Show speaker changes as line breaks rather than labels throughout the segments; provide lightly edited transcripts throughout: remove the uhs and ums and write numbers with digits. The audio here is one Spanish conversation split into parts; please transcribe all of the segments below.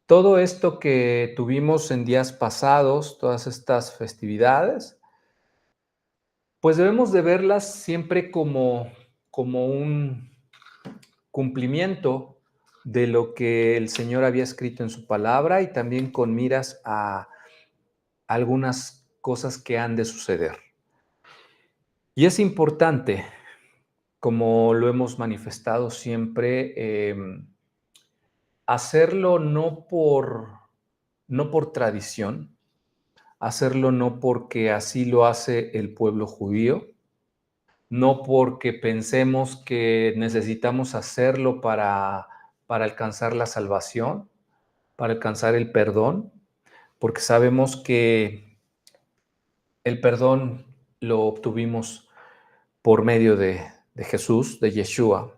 todo esto que tuvimos en días pasados, todas estas festividades, pues debemos de verlas siempre como un cumplimiento de lo que el Señor había escrito en su palabra y también con miras a algunas cosas que han de suceder. Y es importante, como lo hemos manifestado siempre, hacerlo no por tradición, hacerlo no porque así lo hace el pueblo judío, no porque pensemos que necesitamos hacerlo para alcanzar la salvación, para alcanzar el perdón, porque sabemos que el perdón lo obtuvimos por medio de Jesús, de Yeshua.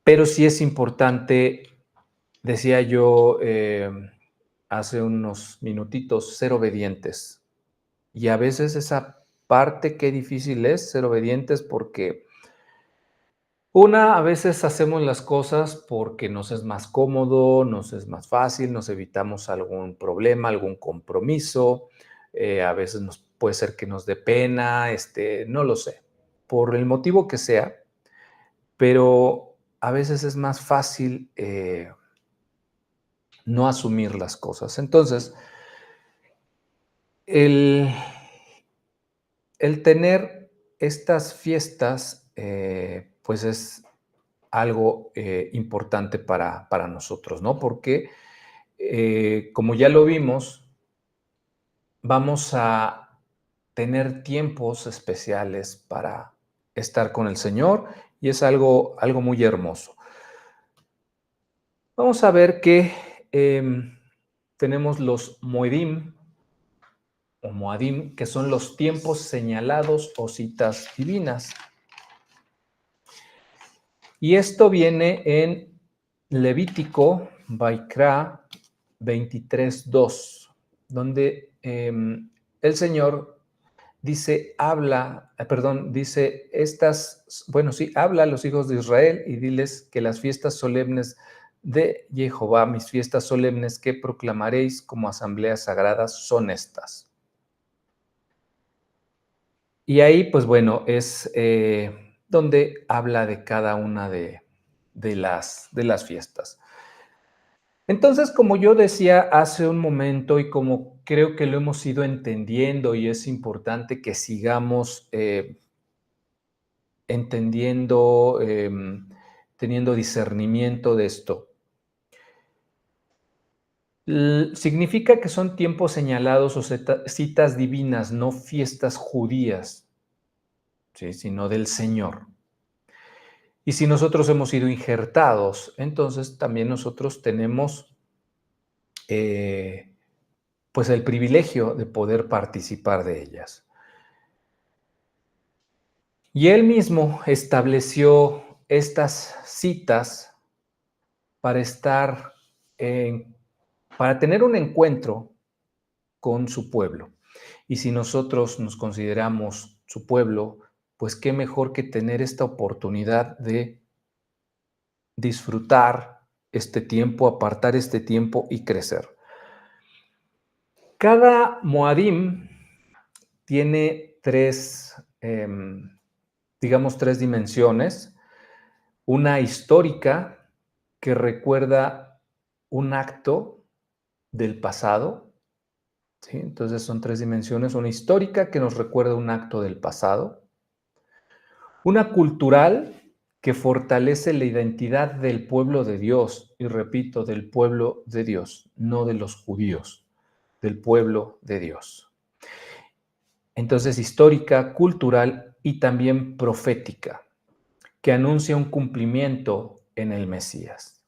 Pero sí es importante, decía yo hace unos minutitos, ser obedientes. Y a veces esa parte qué difícil es ser obedientes porque a veces hacemos las cosas porque nos es más cómodo, nos es más fácil, nos evitamos algún problema, algún compromiso, a veces puede ser que nos dé pena, no lo sé, por el motivo que sea, pero a veces es más fácil no asumir las cosas. Entonces, el, el tener estas fiestas, pues es algo importante para nosotros, ¿no? Porque, como ya lo vimos, vamos a tener tiempos especiales para estar con el Señor y es algo muy hermoso. Vamos a ver que tenemos los Moedim o Moadim, que son los tiempos señalados o citas divinas. Y esto viene en Levítico, Baikra 23:2, donde el Señor dice, habla a los hijos de Israel y diles que las fiestas solemnes de Jehová, mis fiestas solemnes que proclamaréis como asambleas sagradas, son estas. Y ahí, pues bueno, es donde habla de cada una de las fiestas. Entonces, como yo decía hace un momento y como creo que lo hemos ido entendiendo y es importante que sigamos entendiendo, teniendo discernimiento de esto. Significa que son tiempos señalados o citas divinas, no fiestas judías, ¿sí? Sino del Señor. Y si nosotros hemos sido injertados, entonces también nosotros tenemos pues el privilegio de poder participar de ellas. Y él mismo estableció estas citas para para tener un encuentro con su pueblo. Y si nosotros nos consideramos su pueblo, pues qué mejor que tener esta oportunidad de disfrutar este tiempo, apartar este tiempo y crecer. Cada Moadim tiene tres dimensiones. Una histórica que recuerda un acto del pasado, ¿sí? Entonces son tres dimensiones. Una histórica que nos recuerda un acto del pasado. Una cultural que fortalece la identidad del pueblo de Dios, y repito, del pueblo de Dios, no de los judíos, del pueblo de Dios. Entonces, histórica, cultural y también profética, que anuncia un cumplimiento en el Mesías.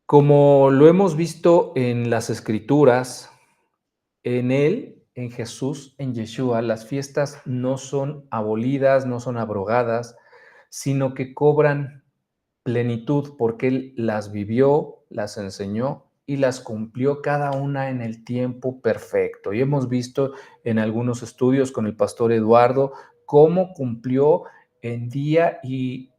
Como lo hemos visto en las Escrituras, en Él, en Jesús, en Yeshua, las fiestas no son abolidas, no son abrogadas, sino que cobran plenitud porque Él las vivió, las enseñó y las cumplió cada una en el tiempo perfecto. Y hemos visto en algunos estudios con el pastor Eduardo cómo cumplió en día y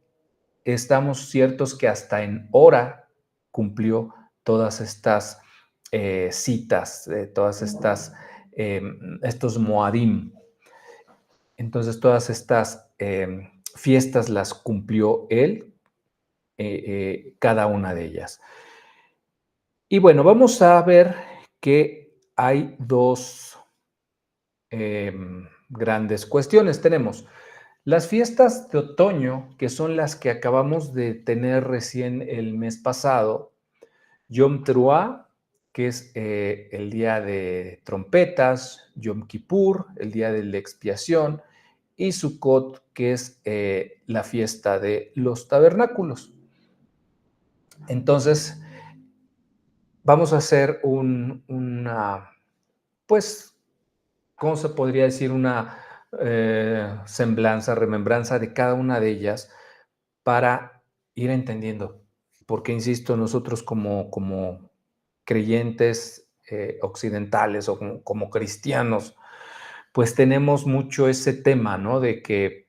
estamos ciertos que hasta en hora cumplió todas estas citas, todas estas, estos Moadim. Entonces, todas estas fiestas las cumplió él, cada una de ellas. Y bueno, vamos a ver que hay dos grandes cuestiones. Tenemos las fiestas de otoño, que son las que acabamos de tener recién el mes pasado. Yom Teruah, que es el día de trompetas, Yom Kippur, el día de la expiación, y Sukkot, que es la fiesta de los tabernáculos. Entonces, vamos a hacer una, pues, ¿cómo se podría decir? Una semblanza, remembranza de cada una de ellas para ir entendiendo. Porque, insisto, nosotros como creyentes occidentales o como cristianos, pues tenemos mucho ese tema, ¿no? De que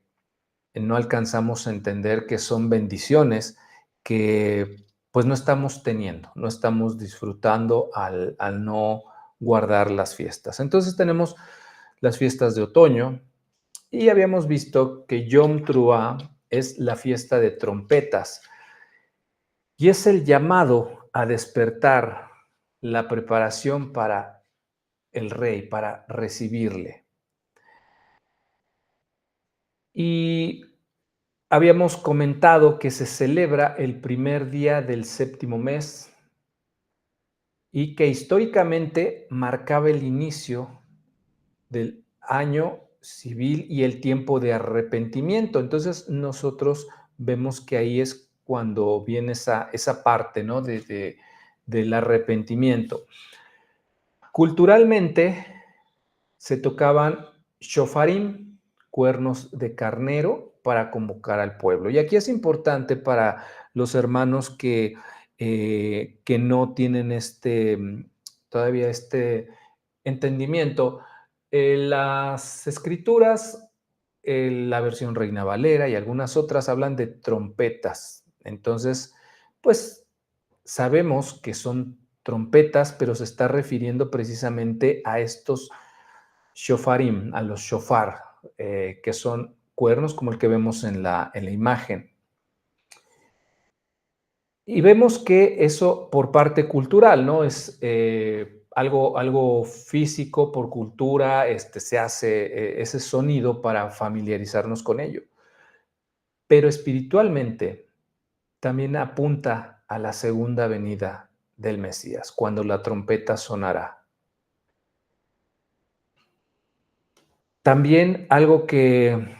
no alcanzamos a entender que son bendiciones que pues no estamos teniendo, no estamos disfrutando al no guardar las fiestas. Entonces tenemos las fiestas de otoño y habíamos visto que Yom Teruah es la fiesta de trompetas y es el llamado a despertar, la preparación para el rey, para recibirle. Y habíamos comentado que se celebra el primer día del séptimo mes y que históricamente marcaba el inicio del año civil y el tiempo de arrepentimiento. Entonces nosotros vemos que ahí es cuando viene esa parte, ¿no? Del arrepentimiento. Culturalmente se tocaban shofarim, cuernos de carnero, para convocar al pueblo. Y aquí es importante para los hermanos que no tienen todavía este entendimiento. Las escrituras, la versión Reina Valera y algunas otras hablan de trompetas. Entonces, pues sabemos que son trompetas, pero se está refiriendo precisamente a estos shofarim, a los shofar, que son cuernos como el que vemos en la imagen. Y vemos que eso por parte cultural, ¿no? Es algo físico, por cultura, se hace ese sonido para familiarizarnos con ello. Pero espiritualmente también apunta a la segunda venida del Mesías, cuando la trompeta sonará. También algo que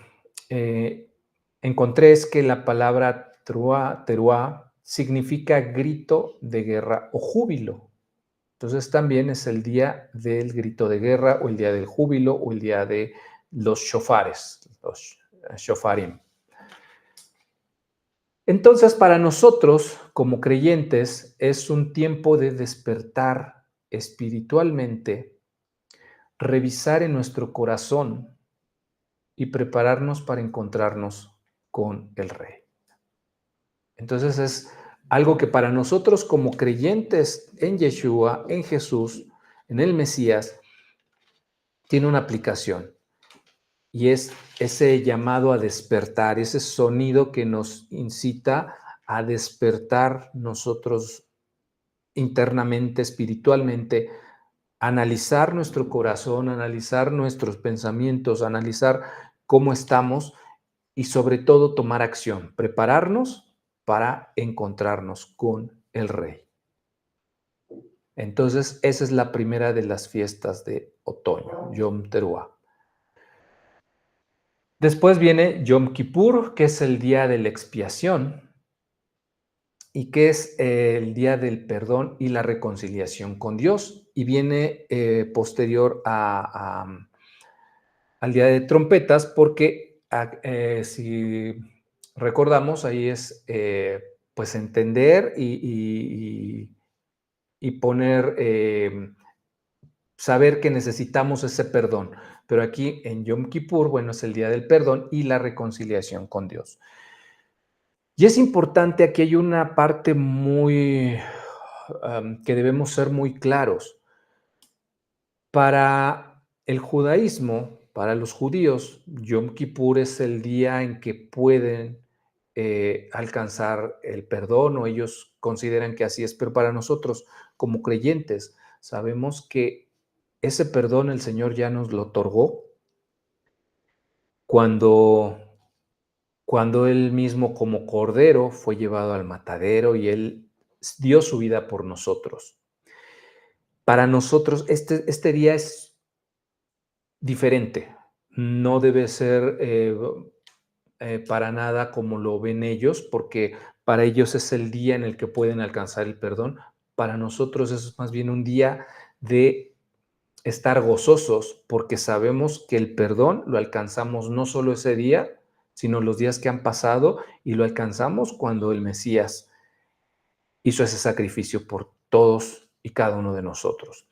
encontré es que la palabra teruá significa grito de guerra o júbilo. Entonces también es el día del grito de guerra o el día del júbilo o el día de los shofares, los shofarim. Entonces para nosotros como creyentes es un tiempo de despertar espiritualmente, revisar en nuestro corazón y prepararnos para encontrarnos con el Rey. Entonces es algo que para nosotros como creyentes en Yeshua, en Jesús, en el Mesías, tiene una aplicación y es ese llamado a despertar, ese sonido que nos incita a despertar nosotros internamente, espiritualmente, analizar nuestro corazón, analizar nuestros pensamientos, analizar cómo estamos y sobre todo tomar acción, prepararnos para encontrarnos con el Rey. Entonces, esa es la primera de las fiestas de otoño, Yom Teruah. Después viene Yom Kippur, que es el día de la expiación y que es el día del perdón y la reconciliación con Dios. Y viene posterior al día de trompetas, porque si recordamos, ahí es pues entender y poner, saber que necesitamos ese perdón. Pero aquí en Yom Kippur, bueno, es el día del perdón y la reconciliación con Dios. Y es importante, aquí hay una parte muy que debemos ser muy claros. Para el judaísmo, para los judíos, Yom Kippur es el día en que pueden alcanzar el perdón, o ellos consideran que así es, pero para nosotros como creyentes sabemos que ese perdón el Señor ya nos lo otorgó cuando, cuando Él mismo como cordero fue llevado al matadero y Él dio su vida por nosotros. Para nosotros este día es diferente, no debe ser para nada como lo ven ellos, porque para ellos es el día en el que pueden alcanzar el perdón. Para nosotros es más bien un día de estar gozosos, porque sabemos que el perdón lo alcanzamos no solo ese día, sino los días que han pasado, y lo alcanzamos cuando el Mesías hizo ese sacrificio por todos y cada uno de nosotros.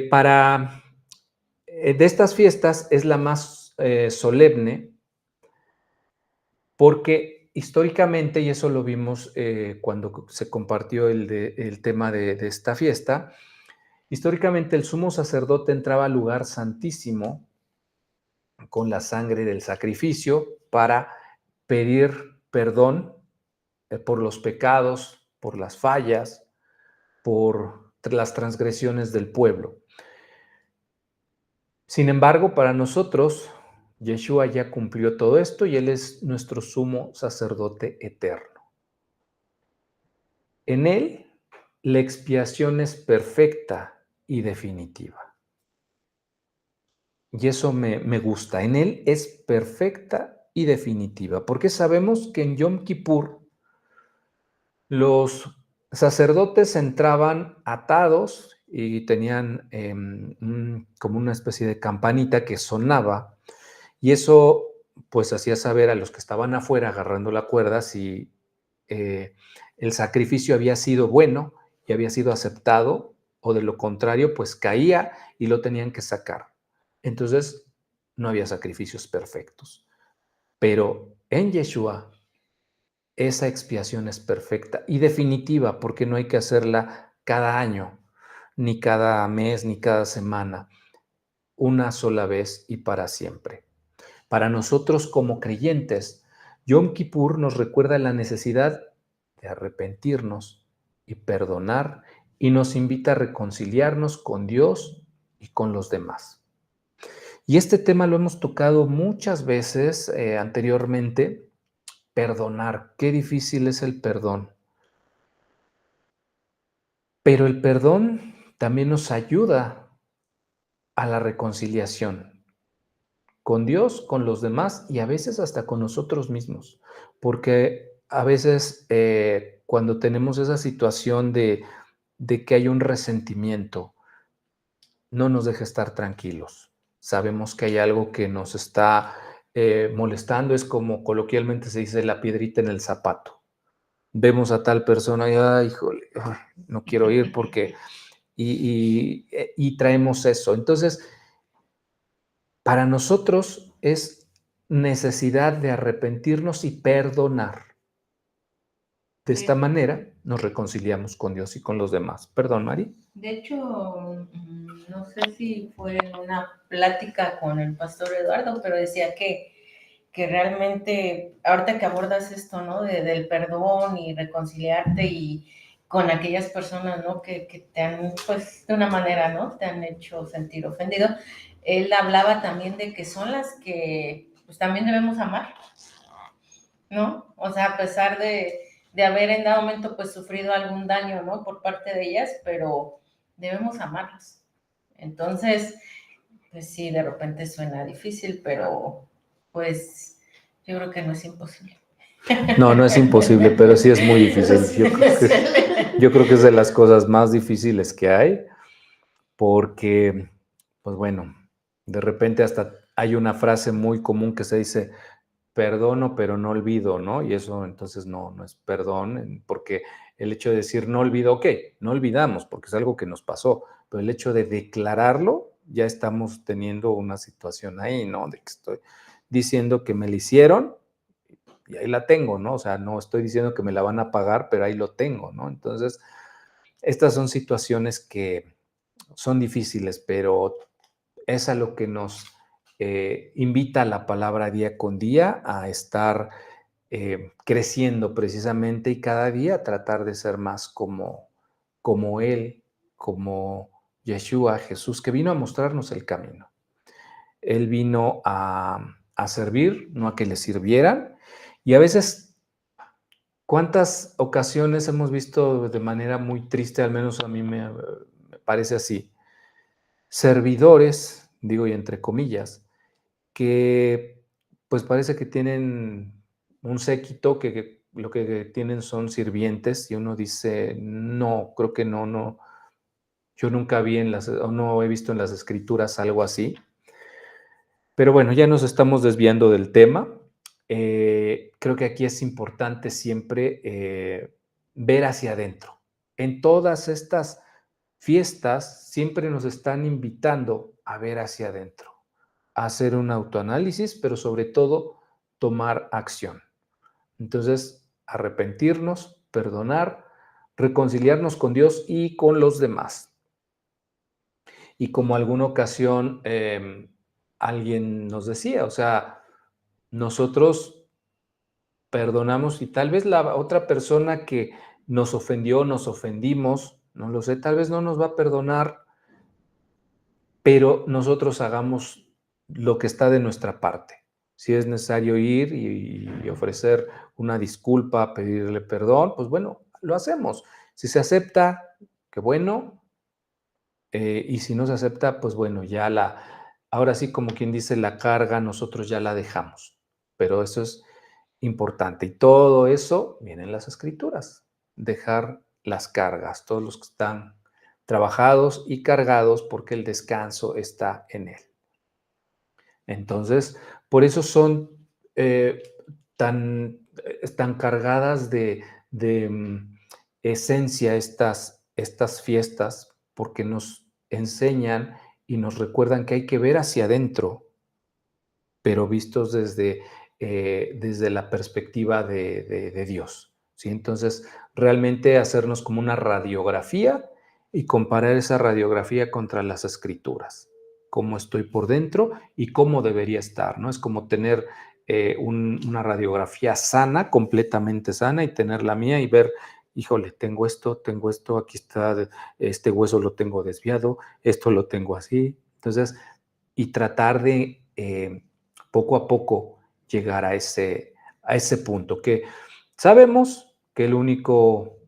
Para de estas fiestas es la más solemne, porque históricamente, y eso lo vimos cuando se compartió el tema de esta fiesta, históricamente el sumo sacerdote entraba al lugar santísimo con la sangre del sacrificio para pedir perdón por los pecados, por las fallas, por las transgresiones del pueblo. Sin embargo, para nosotros, Yeshua ya cumplió todo esto y Él es nuestro sumo sacerdote eterno. En Él, la expiación es perfecta y definitiva. Y eso me gusta. En Él es perfecta y definitiva, porque sabemos que en Yom Kippur los sacerdotes entraban atados y tenían como una especie de campanita que sonaba, y eso pues hacía saber a los que estaban afuera agarrando la cuerda si el sacrificio había sido bueno y había sido aceptado, o de lo contrario pues caía y lo tenían que sacar. Entonces no había sacrificios perfectos, pero en Yeshua esa expiación es perfecta y definitiva, porque no hay que hacerla cada año, ni cada mes, ni cada semana, una sola vez y para siempre. Para nosotros como creyentes, Yom Kippur nos recuerda la necesidad de arrepentirnos y perdonar, y nos invita a reconciliarnos con Dios y con los demás. Y este tema lo hemos tocado muchas veces anteriormente. Perdonar, qué difícil es el perdón. Pero el perdón también nos ayuda a la reconciliación con Dios, con los demás y a veces hasta con nosotros mismos. Porque a veces cuando tenemos esa situación de que hay un resentimiento, no nos deja estar tranquilos. Sabemos que hay algo que nos está molestando, es como coloquialmente se dice la piedrita en el zapato. Vemos a tal persona y, ay, híjole, ay, no quiero ir porque... y traemos eso. Entonces, para nosotros es necesidad de arrepentirnos y perdonar. De esta manera nos reconciliamos con Dios y con los demás. Perdón, Mari.
De hecho, no sé si fue en una plática con el pastor Eduardo, pero decía que realmente, ahorita que abordas esto, ¿no? Del perdón y reconciliarte y con aquellas personas, ¿no? Que te han, pues, de una manera, ¿no? Te han hecho sentir ofendido. Él hablaba también de que son las que, pues, también debemos amar, ¿no? O sea, a pesar de haber en dado momento, pues, sufrido algún daño, ¿no? Por parte de ellas, pero debemos amarlas. Entonces, pues sí, de repente suena difícil, pero pues yo creo que no es imposible.
No, no es imposible, pero sí es muy difícil. Yo creo que es de las cosas más difíciles que hay, porque, pues bueno, de repente hasta hay una frase muy común que se dice, perdono, pero no olvido, ¿no? Y eso entonces no es perdón, porque el hecho de decir no olvido, ok, no olvidamos, porque es algo que nos pasó, pero el hecho de declararlo, ya estamos teniendo una situación ahí, ¿no? De que estoy diciendo que me lo hicieron y ahí la tengo, ¿no? O sea, no estoy diciendo que me la van a pagar, pero ahí lo tengo, ¿no? Entonces, estas son situaciones que son difíciles, pero es a lo que nos invita la palabra día con día a estar creciendo precisamente y cada día tratar de ser más como Él, como Yeshua, Jesús, que vino a mostrarnos el camino. Él vino a servir, no a que le sirvieran. Y a veces, ¿cuántas ocasiones hemos visto de manera muy triste, al menos a mí me parece así, servidores, digo y entre comillas, que pues parece que tienen un séquito, que lo que tienen son sirvientes y uno dice, no, creo que no, no, yo nunca vi o no he visto en las escrituras algo así. Pero bueno, ya nos estamos desviando del tema. Creo que aquí es importante siempre ver hacia adentro. En todas estas fiestas siempre nos están invitando a ver hacia adentro, a hacer un autoanálisis, pero sobre todo tomar acción. Entonces, arrepentirnos, perdonar, reconciliarnos con Dios y con los demás. Y como alguna ocasión alguien nos decía, o sea, nosotros perdonamos y tal vez la otra persona que nos ofendió, nos ofendimos, no lo sé, tal vez no nos va a perdonar, pero nosotros hagamos lo que está de nuestra parte. Si es necesario ir y ofrecer una disculpa, pedirle perdón, pues bueno, lo hacemos. Si se acepta, qué bueno, y si no se acepta, pues bueno, ahora sí, como quien dice, la carga nosotros ya la dejamos. Pero eso es importante. Y todo eso viene en las escrituras. Dejar las cargas, todos los que están trabajados y cargados, porque el descanso está en Él. Entonces, por eso son eh, tan cargadas de esencia estas fiestas, porque nos enseñan y nos recuerdan que hay que ver hacia adentro, pero vistos desde la perspectiva de Dios, ¿sí? Entonces, realmente hacernos como una radiografía y comparar esa radiografía contra las escrituras, cómo estoy por dentro y cómo debería estar, ¿no? Es como tener una radiografía sana, completamente sana, y tener la mía y ver, híjole, tengo esto, aquí está, este hueso lo tengo desviado, esto lo tengo así. Entonces, y tratar de poco a poco llegar a ese punto, que sabemos que el único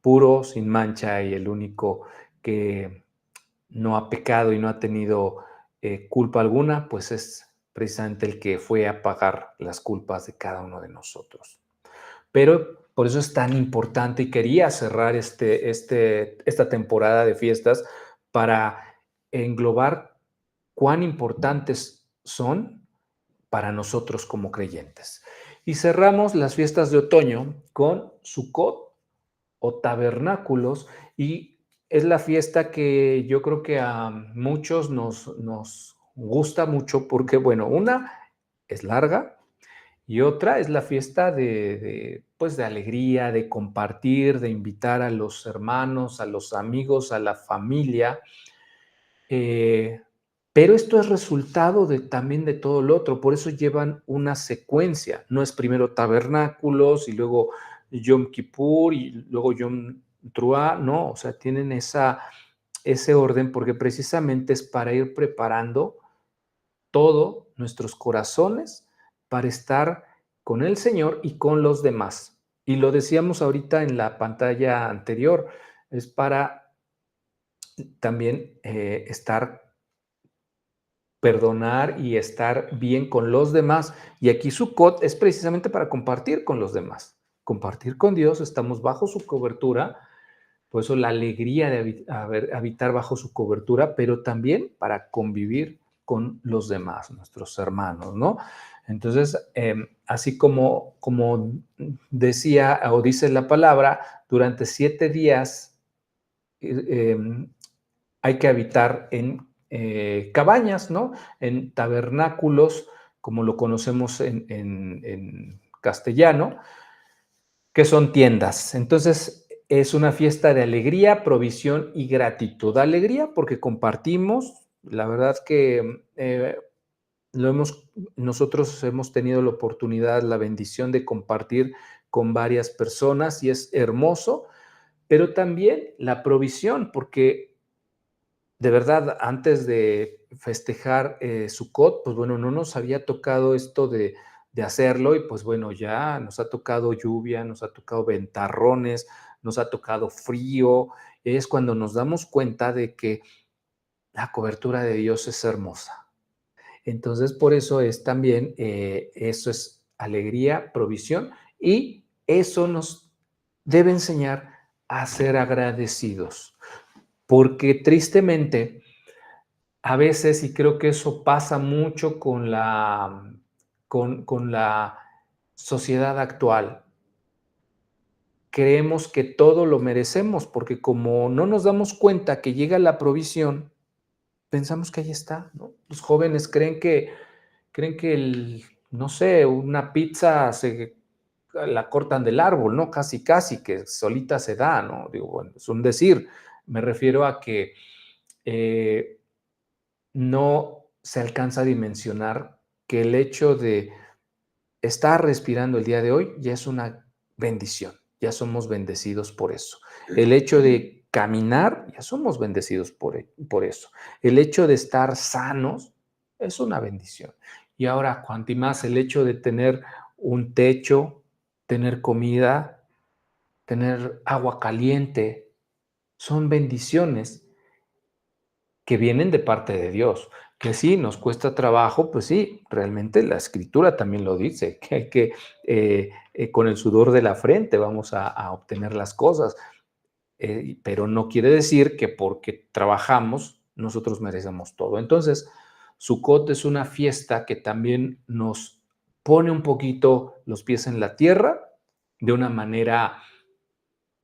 puro, sin mancha, y el único que no ha pecado y no ha tenido culpa alguna, pues es precisamente el que fue a pagar las culpas de cada uno de nosotros. Pero por eso es tan importante y quería cerrar esta temporada de fiestas para englobar cuán importantes son para nosotros como creyentes. Y cerramos las fiestas de otoño con Sukkot o tabernáculos, y es la fiesta que yo creo que a muchos nos gusta mucho porque, bueno, una es larga y otra es la fiesta pues de alegría, de compartir, de invitar a los hermanos, a los amigos, a la familia. Eh, pero esto es resultado también de todo lo otro, por eso llevan una secuencia. No es primero tabernáculos y luego Yom Kippur y luego Yom Teruah, no, o sea, tienen ese orden porque precisamente es para ir preparando todo nuestros corazones para estar con el Señor y con los demás. Y lo decíamos ahorita en la pantalla anterior, es para también perdonar y estar bien con los demás. Y aquí Sukkot es precisamente para compartir con los demás, compartir con Dios, estamos bajo su cobertura, por eso la alegría de habitar bajo su cobertura, pero también para convivir con los demás, nuestros hermanos, ¿no? Entonces, así como decía o dice la palabra, durante 7 días hay que habitar en cabañas, ¿no? En tabernáculos, como lo conocemos en castellano, que son tiendas. Entonces, es una fiesta de alegría, provisión y gratitud. Alegría porque compartimos, la verdad que nosotros hemos tenido la oportunidad, la bendición de compartir con varias personas y es hermoso, pero también la provisión, porque de verdad, antes de festejar Sukkot, pues bueno, no nos había tocado esto de hacerlo y pues bueno, ya nos ha tocado lluvia, nos ha tocado ventarrones, nos ha tocado frío. Es cuando nos damos cuenta de que la cobertura de Dios es hermosa. Entonces, por eso es también, eso es alegría, provisión, y eso nos debe enseñar a ser agradecidos, porque tristemente, a veces, y creo que eso pasa mucho con la sociedad actual, creemos que todo lo merecemos, porque como no nos damos cuenta que llega la provisión, pensamos que ahí está, ¿no? Los jóvenes creen que no sé, una pizza la cortan del árbol, ¿no? Casi, casi, que solita se da, ¿no? Digo, bueno, es un decir. Me refiero a que no se alcanza a dimensionar que el hecho de estar respirando el día de hoy ya es una bendición, ya somos bendecidos por eso. El hecho de caminar, ya somos bendecidos por eso. El hecho de estar sanos es una bendición. Y ahora, cuanto más el hecho de tener un techo, tener comida, tener agua caliente, son bendiciones que vienen de parte de Dios. Que sí, nos cuesta trabajo, pues sí, realmente la escritura también lo dice, que hay que, con el sudor de la frente vamos a obtener las cosas, pero no quiere decir que porque trabajamos nosotros merecemos todo. Entonces, Sukkot es una fiesta que también nos pone un poquito los pies en la tierra de una manera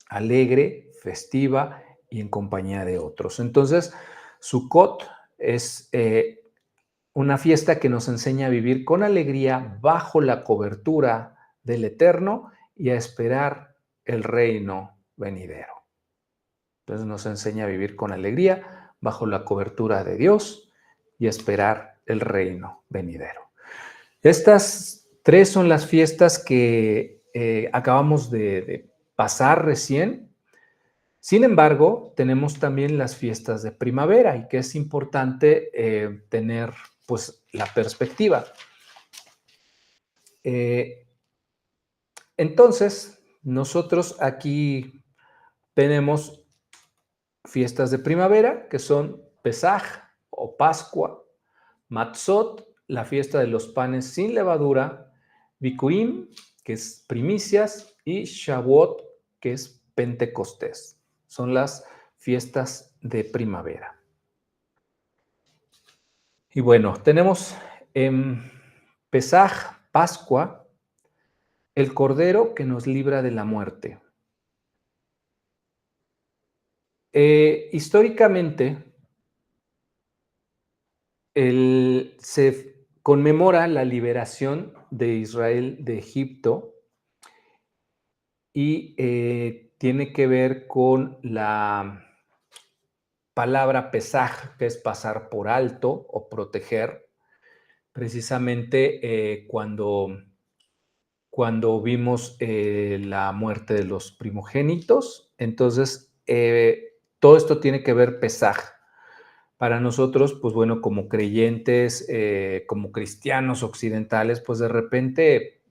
alegre, festiva y en compañía de otros. Entonces, Sukkot es una fiesta que nos enseña a vivir con alegría bajo la cobertura del Eterno y a esperar el reino venidero. Entonces nos enseña a vivir con alegría bajo la cobertura de Dios y a esperar el reino venidero. Estas tres son las fiestas que acabamos de pasar recién. Sin embargo, tenemos también las fiestas de primavera y que es importante tener pues la perspectiva. Entonces, nosotros aquí tenemos fiestas de primavera que son Pesaj o Pascua, Matzot, la fiesta de los panes sin levadura, Bikurim, que es primicias, y Shavuot, que es Pentecostés. Son las fiestas de primavera. Y bueno, tenemos en Pesaj, Pascua, el Cordero que nos libra de la muerte. Históricamente, se conmemora la liberación de Israel de Egipto y tiene que ver con la palabra pesaj, que es pasar por alto o proteger, precisamente cuando vimos la muerte de los primogénitos. Entonces, todo esto tiene que ver pesaj. Para nosotros, pues bueno, como creyentes, como cristianos occidentales, pues de repente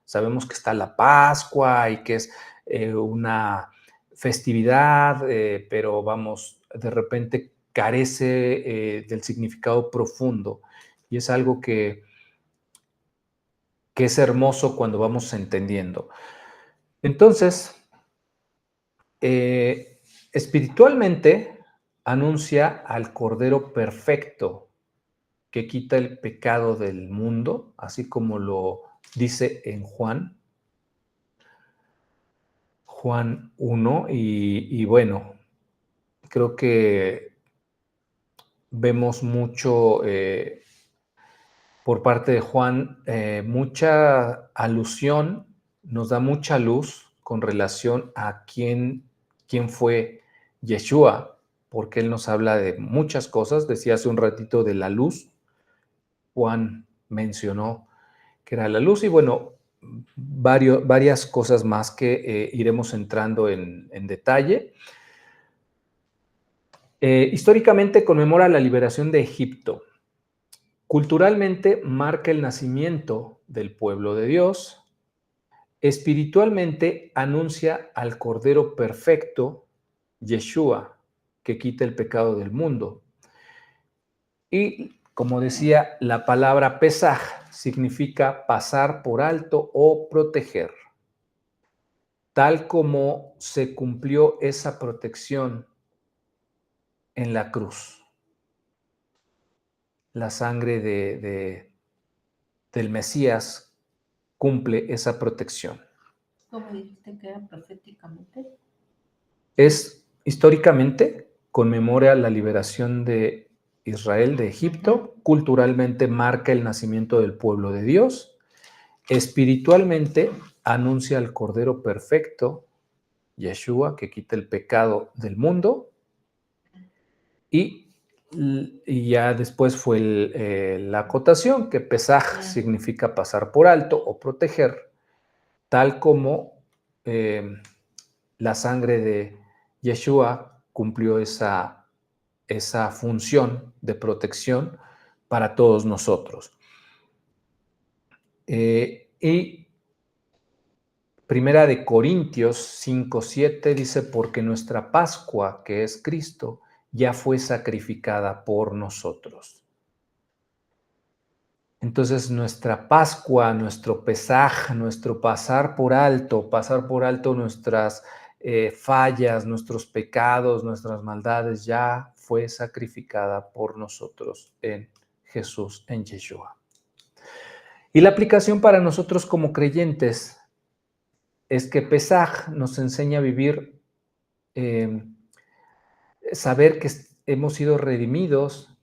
sabemos que está la Pascua y que es una festividad, pero vamos, de repente carece del significado profundo y es algo que es hermoso cuando vamos entendiendo. Entonces, espiritualmente anuncia al Cordero perfecto que quita el pecado del mundo, así como lo dice en Juan 1, y bueno, creo que vemos mucho por parte de Juan, mucha alusión, nos da mucha luz con relación a quién fue Yeshua, porque él nos habla de muchas cosas. Decía hace un ratito de la luz. Juan mencionó que era la luz y bueno, varias cosas más que iremos entrando en detalle. Históricamente conmemora la liberación de Egipto. Culturalmente marca el nacimiento del pueblo de Dios. Espiritualmente anuncia al Cordero Perfecto, Yeshua, que quita el pecado del mundo. Y como decía, la palabra Pesaj significa pasar por alto o proteger. Tal como se cumplió esa protección en la cruz. La sangre del Mesías cumple esa protección.
¿Cómo dijiste que era proféticamente?
Es históricamente conmemora la liberación de Israel de Egipto, culturalmente marca el nacimiento del pueblo de Dios, espiritualmente anuncia al Cordero Perfecto, Yeshua, que quita el pecado del mundo, y ya después fue la acotación, que Pesaj significa pasar por alto o proteger, tal como la sangre de Yeshua cumplió esa función de protección para todos nosotros. Y Primera de Corintios 5:7 dice, porque nuestra Pascua, que es Cristo, ya fue sacrificada por nosotros. Entonces nuestra Pascua, nuestro Pesaj, nuestro pasar por alto nuestras fallas, nuestros pecados, nuestras maldades, ya fue sacrificada por nosotros en Jesús, en Yeshua. Y la aplicación para nosotros como creyentes es que Pesaj nos enseña a vivir, saber que hemos sido redimidos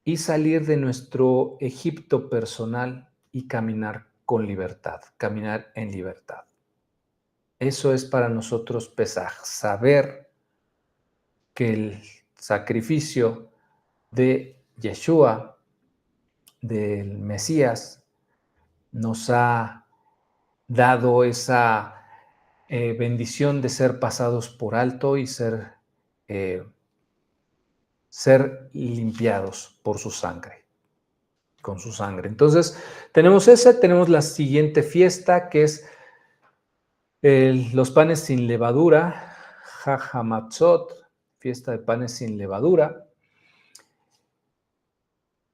y salir de nuestro Egipto personal y caminar con libertad, caminar en libertad. Eso es para nosotros Pesaj, saber que el sacrificio de Yeshua, del Mesías, nos ha dado esa bendición de ser pasados por alto y ser limpiados por su sangre, con su sangre. Entonces, tenemos la siguiente fiesta, que es los panes sin levadura, Hamatzot, fiesta de panes sin levadura,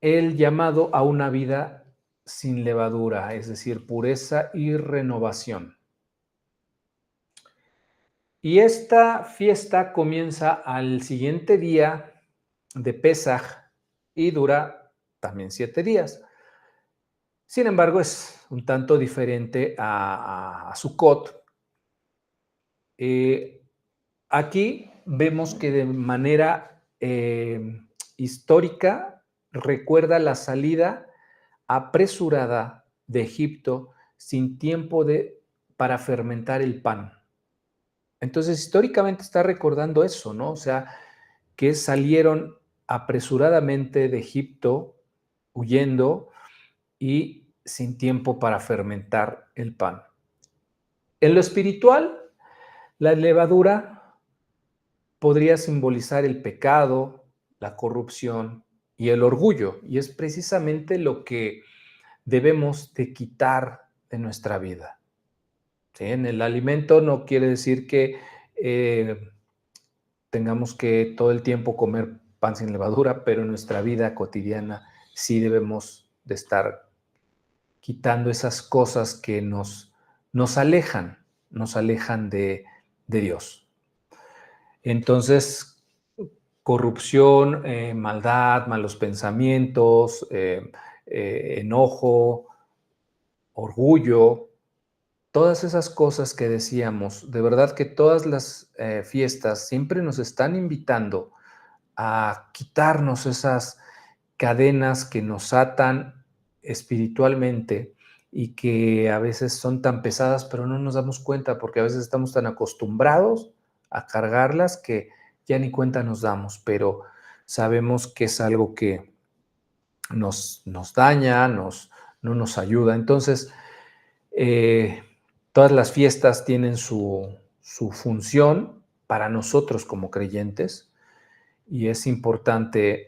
el llamado a una vida sin levadura, es decir, pureza y renovación. Y esta fiesta comienza al siguiente día de Pesaj y dura también 7 días. Sin embargo, es un tanto diferente a Sukkot. Aquí vemos que de manera histórica recuerda la salida apresurada de Egipto sin tiempo para fermentar el pan. Entonces, históricamente está recordando eso, ¿no? O sea, que salieron apresuradamente de Egipto, huyendo y sin tiempo para fermentar el pan. En lo espiritual, la levadura podría simbolizar el pecado, la corrupción y el orgullo, y es precisamente lo que debemos de quitar de nuestra vida. ¿Sí? En el alimento no quiere decir que tengamos que todo el tiempo comer pan sin levadura, pero en nuestra vida cotidiana sí debemos de estar quitando esas cosas que nos alejan de Dios. Entonces, corrupción, maldad, malos pensamientos, enojo, orgullo, todas esas cosas que decíamos, de verdad que todas las fiestas siempre nos están invitando a quitarnos esas cadenas que nos atan espiritualmente y que a veces son tan pesadas, pero no nos damos cuenta porque a veces estamos tan acostumbrados a cargarlas que ya ni cuenta nos damos, pero sabemos que es algo que nos daña, no nos ayuda. Entonces, todas las fiestas tienen su función para nosotros como creyentes y es importante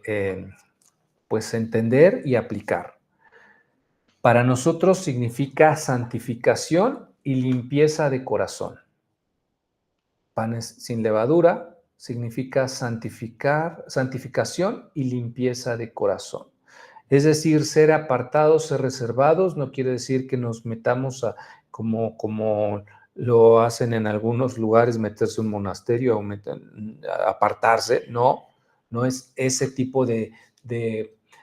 pues entender y aplicar. Para nosotros significa santificación y limpieza de corazón. Panes sin levadura significa santificación y limpieza de corazón. Es decir, ser apartados, ser reservados, no quiere decir que nos metamos como lo hacen en algunos lugares, meterse en un monasterio o apartarse. No, no es ese tipo de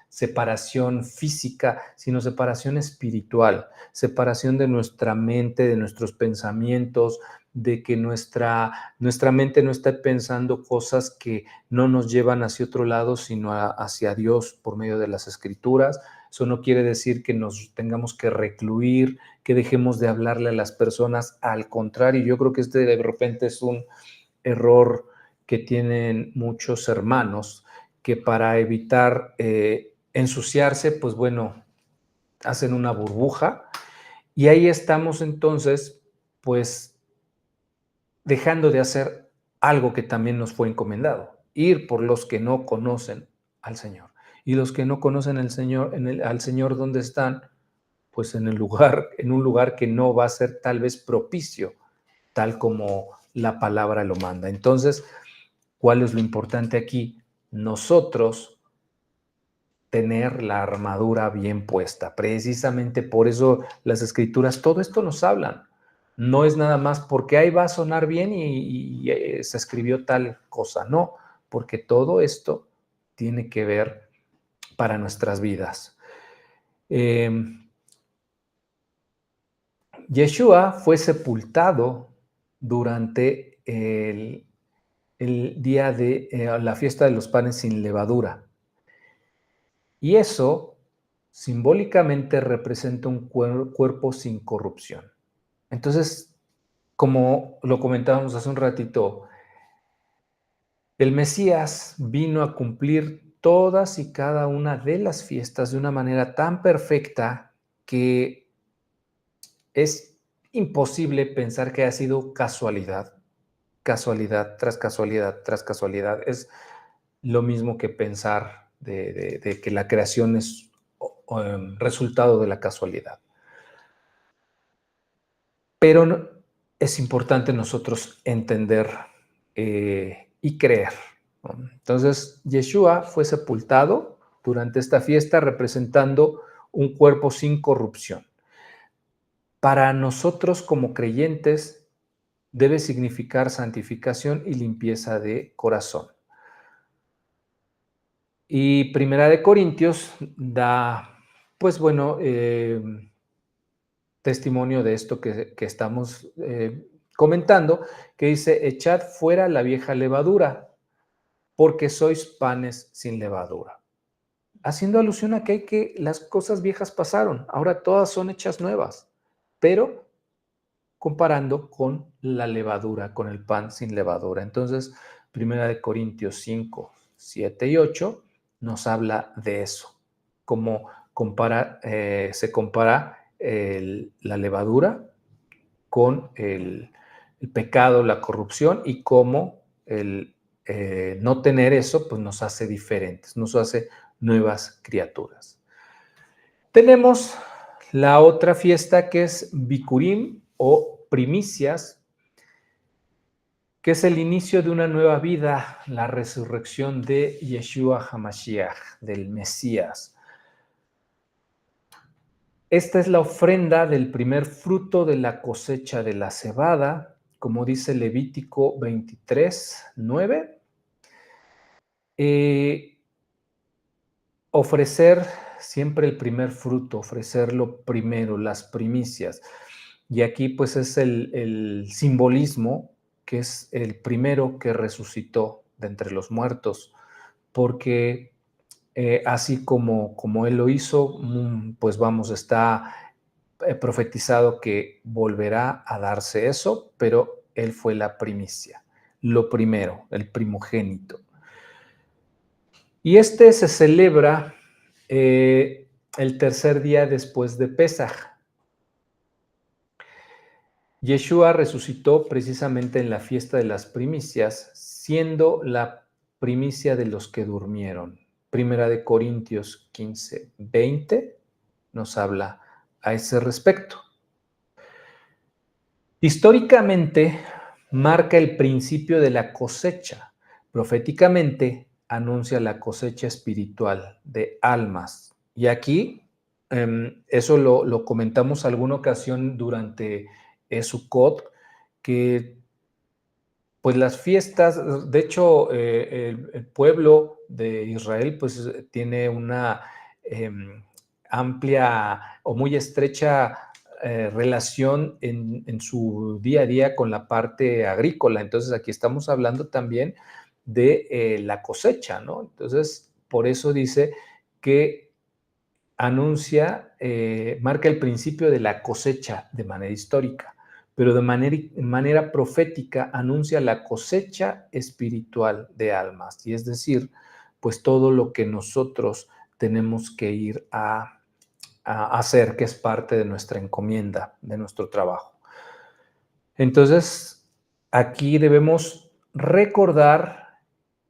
separación física, sino separación espiritual, separación de nuestra mente, de nuestros pensamientos, de que nuestra mente no esté pensando cosas que no nos llevan hacia otro lado, sino hacia Dios por medio de las Escrituras. Eso no quiere decir que nos tengamos que recluir, que dejemos de hablarle a las personas. Al contrario, yo creo que de repente es un error que tienen muchos hermanos, que para evitar ensuciarse, pues bueno, hacen una burbuja y ahí estamos entonces, pues dejando de hacer algo que también nos fue encomendado, ir por los que no conocen al Señor. Y los que no conocen al Señor, al Señor, ¿dónde están? Pues en un lugar que no va a ser tal vez propicio, tal como la palabra lo manda. Entonces, ¿cuál es lo importante aquí? Nosotros tener la armadura bien puesta. Precisamente por eso las Escrituras, todo esto nos hablan. No es nada más porque ahí va a sonar bien y se escribió tal cosa. No, porque todo esto tiene que ver para nuestras vidas. Yeshua fue sepultado durante el día de la fiesta de los panes sin levadura. Y eso simbólicamente representa un cuerpo sin corrupción. Entonces, como lo comentábamos hace un ratito, el Mesías vino a cumplir todas y cada una de las fiestas de una manera tan perfecta que es imposible pensar que haya sido casualidad, casualidad tras casualidad tras casualidad. Es lo mismo que pensar de que la creación es resultado de la casualidad. Pero es importante nosotros entender y creer, ¿no? Entonces, Yeshua fue sepultado durante esta fiesta representando un cuerpo sin corrupción. Para nosotros como creyentes debe significar santificación y limpieza de corazón. Y Primera de Corintios da, pues bueno, testimonio de esto que estamos comentando, que dice, echad fuera la vieja levadura, porque sois panes sin levadura. Haciendo alusión a que las cosas viejas pasaron, ahora todas son hechas nuevas, pero comparando con la levadura, con el pan sin levadura. Entonces, Primera de Corintios 5, 7 y 8 nos habla de eso, cómo se compara la levadura con el pecado, la corrupción y cómo el no tener eso pues nos hace diferentes, nos hace nuevas criaturas. Tenemos la otra fiesta que es Bikurim o primicias, que es el inicio de una nueva vida, la resurrección de Yeshua HaMashiach, del Mesías. Esta es la ofrenda del primer fruto de la cosecha de la cebada, como dice Levítico 23, 9. Ofrecer siempre el primer fruto, ofrecerlo primero, las primicias. Y aquí pues es el simbolismo, que es el primero que resucitó de entre los muertos, porque así como Él lo hizo, pues vamos, está profetizado que volverá a darse eso, pero Él fue la primicia, lo primero, el primogénito. Y este se celebra el tercer día después de Pesaj. Yeshua resucitó precisamente en la fiesta de las primicias, siendo la primicia de los que durmieron. Primera de Corintios 15, 20 nos habla a ese respecto. Históricamente marca el principio de la cosecha. Proféticamente anuncia la cosecha espiritual de almas. Y aquí, eso lo comentamos alguna ocasión durante Sukkot, que pues las fiestas, de hecho, el pueblo de Israel pues tiene una amplia o muy estrecha relación en su día a día con la parte agrícola. Entonces aquí estamos hablando también de la cosecha, ¿no? Entonces, por eso dice que anuncia, marca el principio de la cosecha de manera histórica, pero de manera profética anuncia la cosecha espiritual de almas, y es decir, pues todo lo que nosotros tenemos que ir a hacer, que es parte de nuestra encomienda, de nuestro trabajo. Entonces, aquí debemos recordar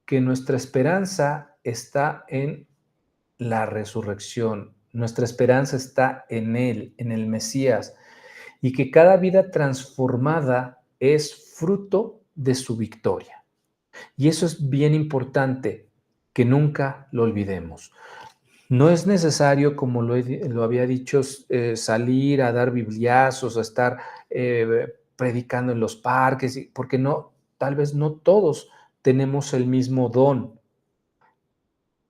que nuestra esperanza está en la resurrección, nuestra esperanza está en Él, en el Mesías, y que cada vida transformada es fruto de su victoria. Y eso es bien importante, que nunca lo olvidemos. No es necesario, como lo había dicho, salir a dar bibliazos, a estar predicando en los parques, porque no, tal vez no todos tenemos el mismo don,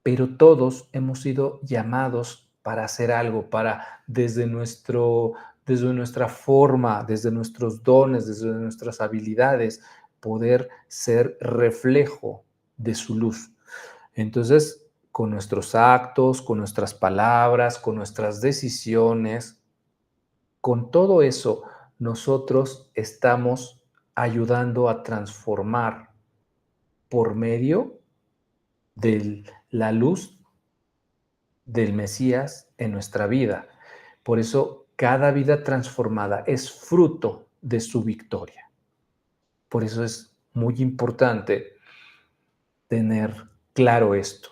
pero todos hemos sido llamados para hacer algo, para desde nuestra forma, desde nuestros dones, desde nuestras habilidades, poder ser reflejo de su luz. Entonces, con nuestros actos, con nuestras palabras, con nuestras decisiones, con todo eso, nosotros estamos ayudando a transformar por medio de la luz del Mesías en nuestra vida. Por eso, cada vida transformada es fruto de su victoria. Por eso es muy importante tener claro esto.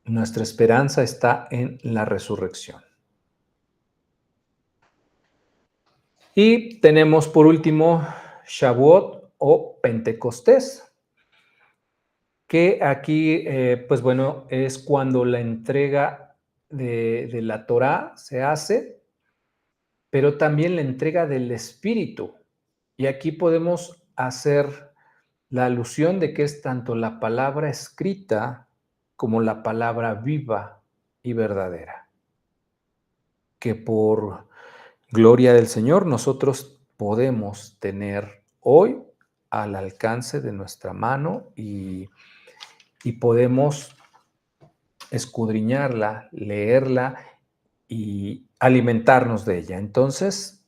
Nuestra esperanza está en la resurrección. Y tenemos por último Shavuot o Pentecostés, que aquí, pues bueno, es cuando la entrega de la Torá se hace, pero también la entrega del Espíritu. Y aquí podemos hacer la alusión de que es tanto la palabra escrita como la palabra viva y verdadera, que por gloria del Señor nosotros podemos tener hoy al alcance de nuestra mano y podemos escudriñarla, leerla y alimentarnos de ella. Entonces,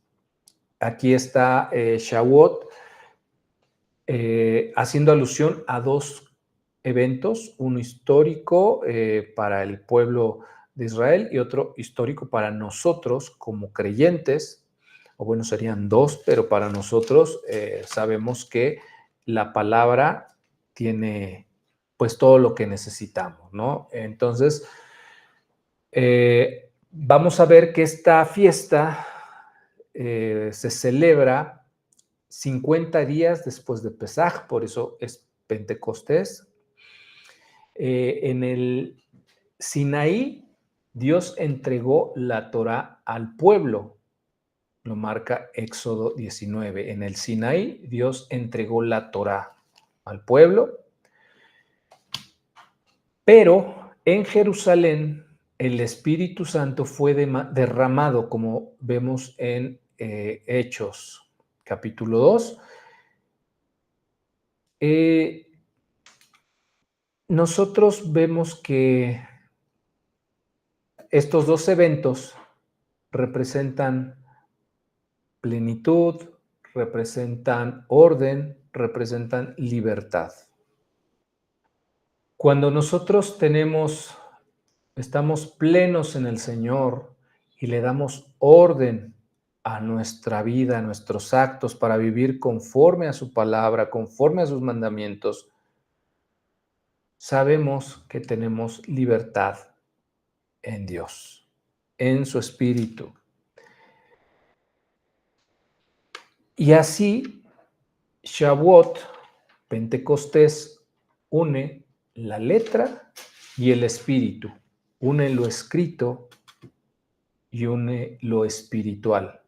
aquí está Shavuot haciendo alusión a dos eventos, uno histórico para el pueblo de Israel y otro histórico para nosotros como creyentes, o bueno, serían dos, pero para nosotros sabemos que la palabra tiene pues todo lo que necesitamos, ¿no? Entonces, vamos a ver que esta fiesta se celebra 50 días después de Pesaj, por eso es Pentecostés. En el Sinaí, Dios entregó la Torá al pueblo, lo marca Éxodo 19. En el Sinaí, Dios entregó la Torá al pueblo, pero en Jerusalén el Espíritu Santo fue derramado, como vemos en Hechos capítulo 2. nosotros vemos que estos dos eventos representan plenitud, representan orden, representan libertad. Cuando nosotros estamos plenos en el Señor y le damos orden a nuestra vida, a nuestros actos para vivir conforme a su palabra, conforme a sus mandamientos, sabemos que tenemos libertad en Dios, en su Espíritu. Y así, Shavuot, Pentecostés, une la letra y el espíritu, une lo escrito y une lo espiritual.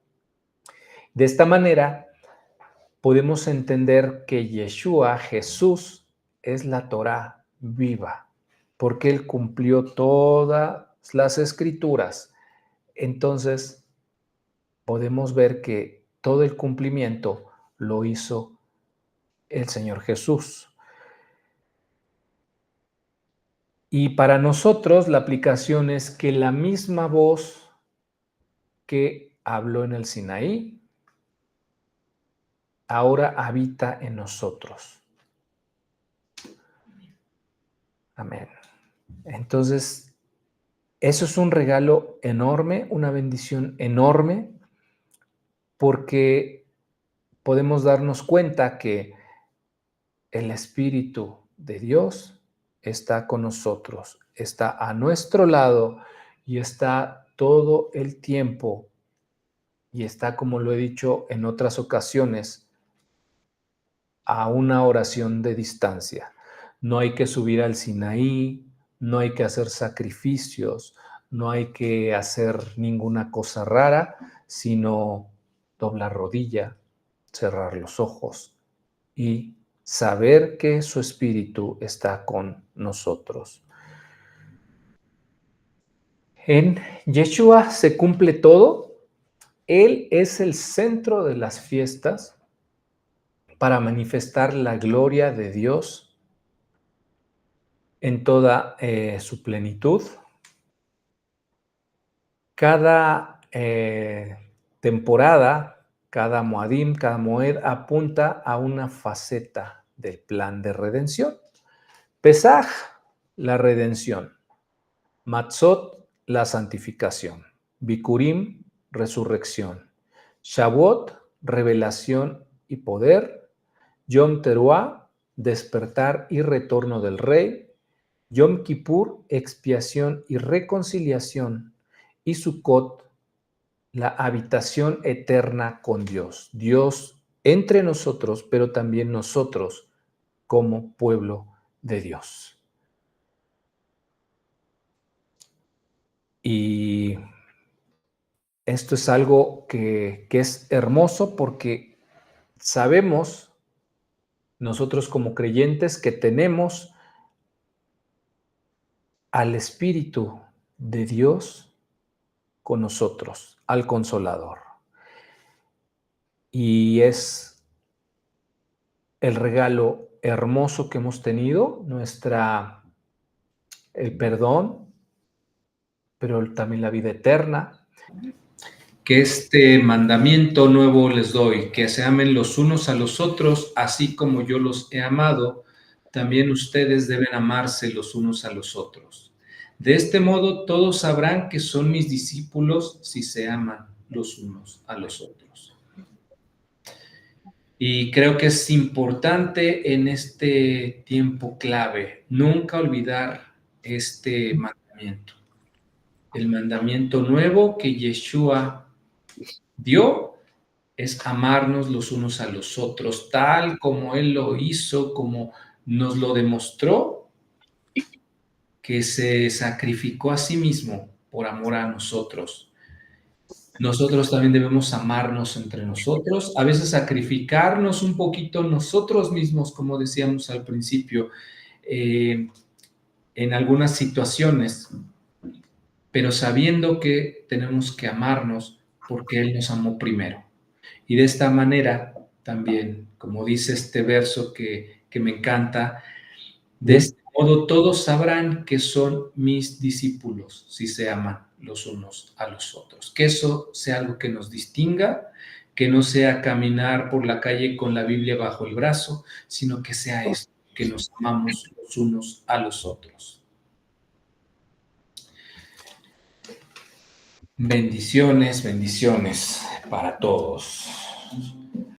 De esta manera, podemos entender que Yeshua, Jesús, es la Torá viva, porque Él cumplió todas las escrituras. Entonces, podemos ver que todo el cumplimiento lo hizo el Señor Jesús. Y para nosotros la aplicación es que la misma voz que habló en el Sinaí ahora habita en nosotros. Amén. Entonces, eso es un regalo enorme, una bendición enorme, porque podemos darnos cuenta que el Espíritu de Dios está con nosotros, está a nuestro lado y está todo el tiempo, y está, como lo he dicho en otras ocasiones, a una oración de distancia. No hay que subir al Sinaí, no hay que hacer sacrificios, no hay que hacer ninguna cosa rara, sino doblar rodilla, cerrar los ojos y saber que su Espíritu está con nosotros. En Yeshua se cumple todo. Él es el centro de las fiestas para manifestar la gloria de Dios en toda su plenitud. Cada temporada, cada Moadim, cada Moed apunta a una faceta del plan de redención. Pesaj, la redención. Matzot, la santificación. Bikurim, resurrección. Shavuot, revelación y poder. Yom Teruah, despertar y retorno del Rey. Yom Kippur, expiación y reconciliación. Y Sukkot, la habitación eterna con Dios. Dios entre nosotros, pero también nosotros como pueblo de Dios. Y esto es algo que es hermoso, porque sabemos nosotros como creyentes que tenemos al Espíritu de Dios con nosotros, al Consolador. Y es el regalo hermoso que hemos tenido, el perdón, pero también la vida eterna. Que este mandamiento nuevo les doy, que se amen los unos a los otros, así como yo los he amado, también ustedes deben amarse los unos a los otros. De este modo todos sabrán que son mis discípulos si se aman los unos a los otros. Y creo que es importante en este tiempo clave nunca olvidar este mandamiento. El mandamiento nuevo que Yeshua dio es amarnos los unos a los otros, tal como Él lo hizo, como nos lo demostró, que se sacrificó a sí mismo por amor a nosotros. Nosotros también debemos amarnos entre nosotros, a veces sacrificarnos un poquito nosotros mismos, como decíamos al principio, en algunas situaciones, pero sabiendo que tenemos que amarnos porque Él nos amó primero. Y de esta manera también, como dice este verso que me encanta, de esta modo todos sabrán que son mis discípulos si se aman los unos a los otros. Que eso sea algo que nos distinga, que no sea caminar por la calle con la Biblia bajo el brazo, sino que sea esto, que nos amamos los unos a los otros. Bendiciones, bendiciones para todos.